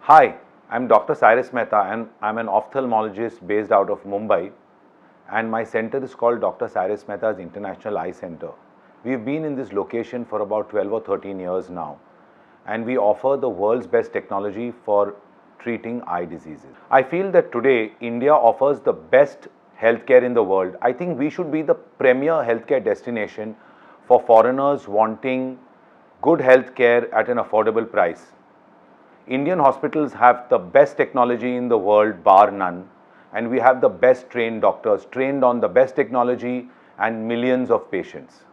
Hi, I'm Dr. Cyres K Mehta and I'm an ophthalmologist based out of Mumbai, and my center is called Dr. Cyres K Mehta's International Eye Center. We've been in this location for about 12 or 13 years now, and we offer the world's best technology for treating eye diseases. I feel that today India offers the best healthcare in the world. I think we should be the premier healthcare destination for foreigners wanting good healthcare at an affordable price. Indian hospitals have the best technology in the world, bar none, and we have the best trained doctors, trained on the best technology and millions of patients.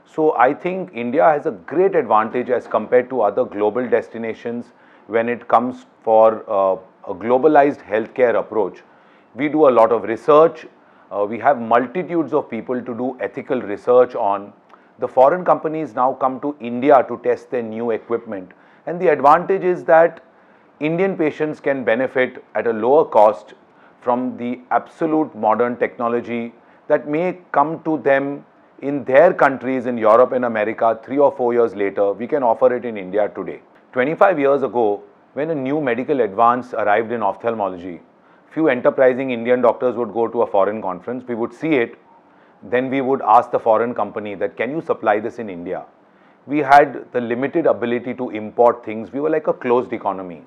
So I think India has a great advantage as compared to other global destinations when it comes for a globalized healthcare approach. We do a lot of research. We have multitudes of people to do ethical research on. The foreign companies now come to India to test their new equipment. And the advantage is that Indian patients can benefit at a lower cost from the absolute modern technology that may come to them in their countries in Europe and America 3 or 4 years later. We can offer it in India today. 25 years ago, when a new medical advance arrived in ophthalmology, few enterprising Indian doctors would go to a foreign conference, we would see it, then we would ask the foreign company that, can you supply this in India? We had the limited ability to import things. We were like a closed economy.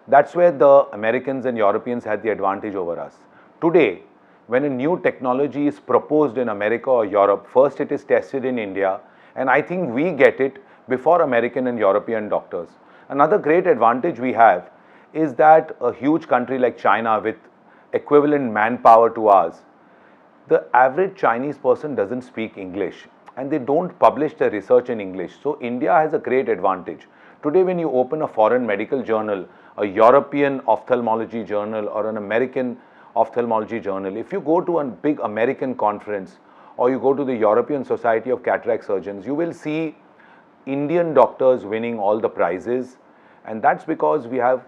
That's where the Americans and Europeans had the advantage over us. Today, when a new technology is proposed in America or Europe, first it is tested in India, and I think we get it before American and European doctors. Another great advantage we have is that a huge country like China with equivalent manpower to ours, the average Chinese person doesn't speak English and they don't publish their research in English. So India has a great advantage. Today when you open a foreign medical journal, a European ophthalmology journal or an American ophthalmology journal, if you go to a big American conference or you go to the European Society of Cataract Surgeons, you will see Indian doctors winning all the prizes, and that's because we have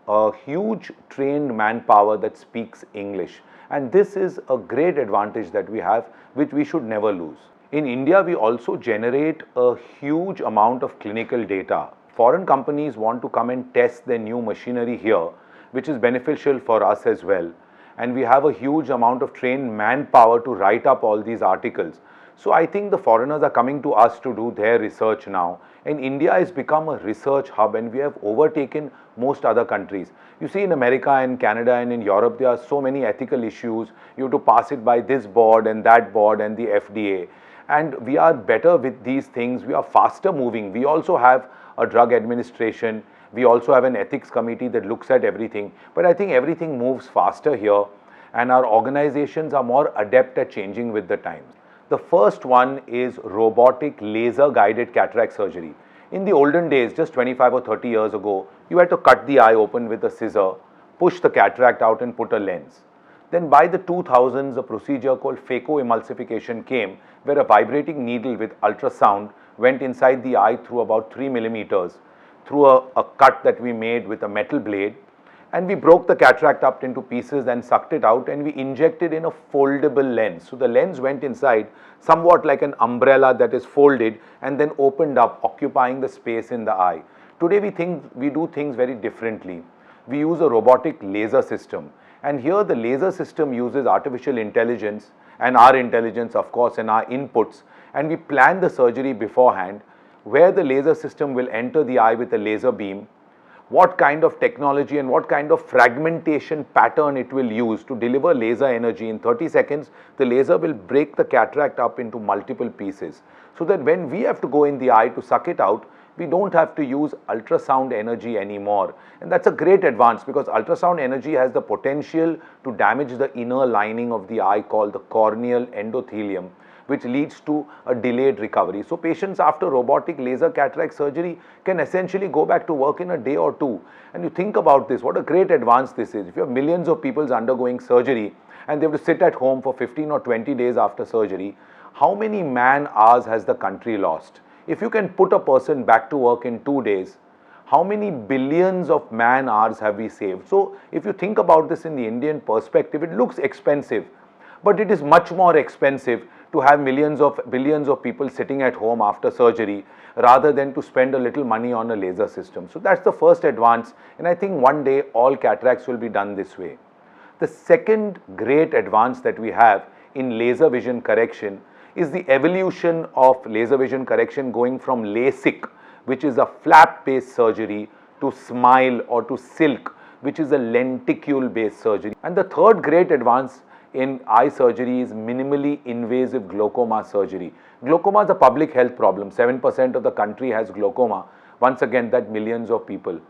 a huge trained manpower that speaks English. And this is a great advantage that we have, which we should never lose. In India, we also generate a huge amount of clinical data. Foreign companies want to come and test their new machinery here, which is beneficial for us as well. And we have a huge amount of trained manpower to write up all these articles. So I think the foreigners are coming to us to do their research now. And India has become a research hub, and we have overtaken most other countries. You see, in America and Canada and in Europe, there are so many ethical issues. You have to pass it by this board and that board and the FDA. And we are better with these things. We are faster moving. We also have a drug administration. We also have an ethics committee that looks at everything. But I think everything moves faster here, and our organizations are more adept at changing with the times. The first one is robotic laser guided cataract surgery. In the olden days, just 25 or 30 years ago, you had to cut the eye open with a scissor, push the cataract out and put a lens. Then by the 2000s, a procedure called phacoemulsification came, where a vibrating needle with ultrasound went inside the eye through about 3 millimeters, through a cut that we made with a metal blade, and we broke the cataract up into pieces and sucked it out, and we injected in a foldable lens. So the lens went inside somewhat like an umbrella that is folded and then opened up, occupying the space in the eye. Today we do things very differently. We use a robotic laser system, and here the laser system uses artificial intelligence and our intelligence, of course, and our inputs, and we plan the surgery beforehand, where the laser system will enter the eye with a laser beam, what kind of technology and what kind of fragmentation pattern it will use to deliver laser energy. In 30 seconds, the laser will break the cataract up into multiple pieces, so that when we have to go in the eye to suck it out, we don't have to use ultrasound energy anymore. And that's a great advance, because ultrasound energy has the potential to damage the inner lining of the eye called the corneal endothelium, which leads to a delayed recovery. So patients after robotic laser cataract surgery can essentially go back to work in a day or two. And you think about this, what a great advance this is. If you have millions of people undergoing surgery and they have to sit at home for 15 or 20 days after surgery, how many man hours has the country lost? If you can put a person back to work in 2 days, how many billions of man hours have we saved? So if you think about this in the Indian perspective, it looks expensive, but it is much more expensive to have billions of people sitting at home after surgery rather than to spend a little money on a laser system. So that's the first advance, and I think one day all cataracts will be done this way. The second great advance that we have in laser vision correction is the evolution of laser vision correction going from LASIK, which is a flap-based surgery, to SMILE or to SILK, which is a lenticule-based surgery. And the third great advance in eye surgery is minimally invasive glaucoma surgery. Glaucoma is a public health problem. 7% of the country has glaucoma. Once again, that millions of people.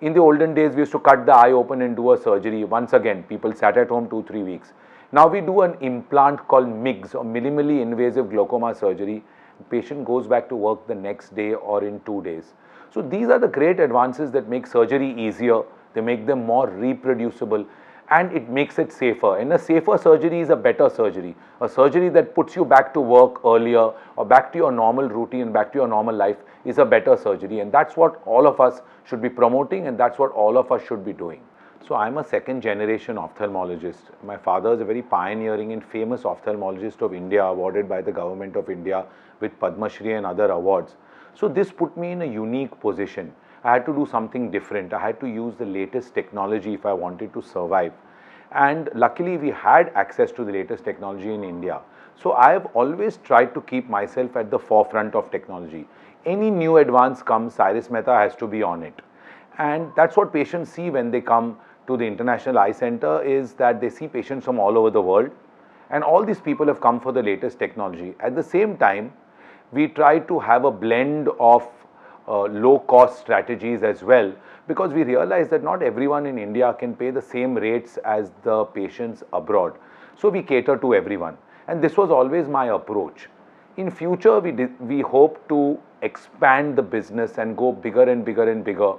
In the olden days, we used to cut the eye open and do a surgery. Once again, people sat at home 2-3 weeks. Now we do an implant called MIGS, or minimally invasive glaucoma surgery. The patient goes back to work the next day or in 2 days. So these are the great advances that make surgery easier, they make them more reproducible, and it makes it safer. And a safer surgery is a better surgery. A surgery that puts you back to work earlier or back to your normal routine, back to your normal life, is a better surgery. And that's what all of us should be promoting, and that's what all of us should be doing. So I'm a second generation ophthalmologist. My father is a very pioneering and famous ophthalmologist of India, awarded by the government of India with Padma Shri and other awards. So this put me in a unique position. I had to do something different. I had to use the latest technology if I wanted to survive. And luckily we had access to the latest technology in India. So I have always tried to keep myself at the forefront of technology. Any new advance comes, Cyres Mehta has to be on it. And that's what patients see when they come to the International Eye Center, is that they see patients from all over the world. And all these people have come for the latest technology. At the same time, we try to have a blend of low-cost strategies as well, because we realize that not everyone in India can pay the same rates as the patients abroad. So we cater to everyone, and this was always my approach. In future, we hope to expand the business and go bigger and bigger and bigger.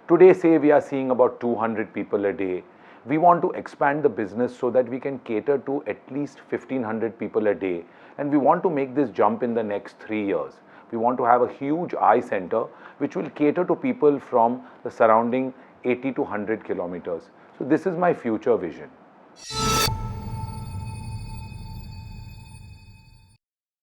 Today, say we are seeing about 200 people a day. We want to expand the business so that we can cater to at least 1,500 people a day. And we want to make this jump in the next 3 years. We want to have a huge eye center which will cater to people from the surrounding 80 to 100 kilometers. So this is my future vision.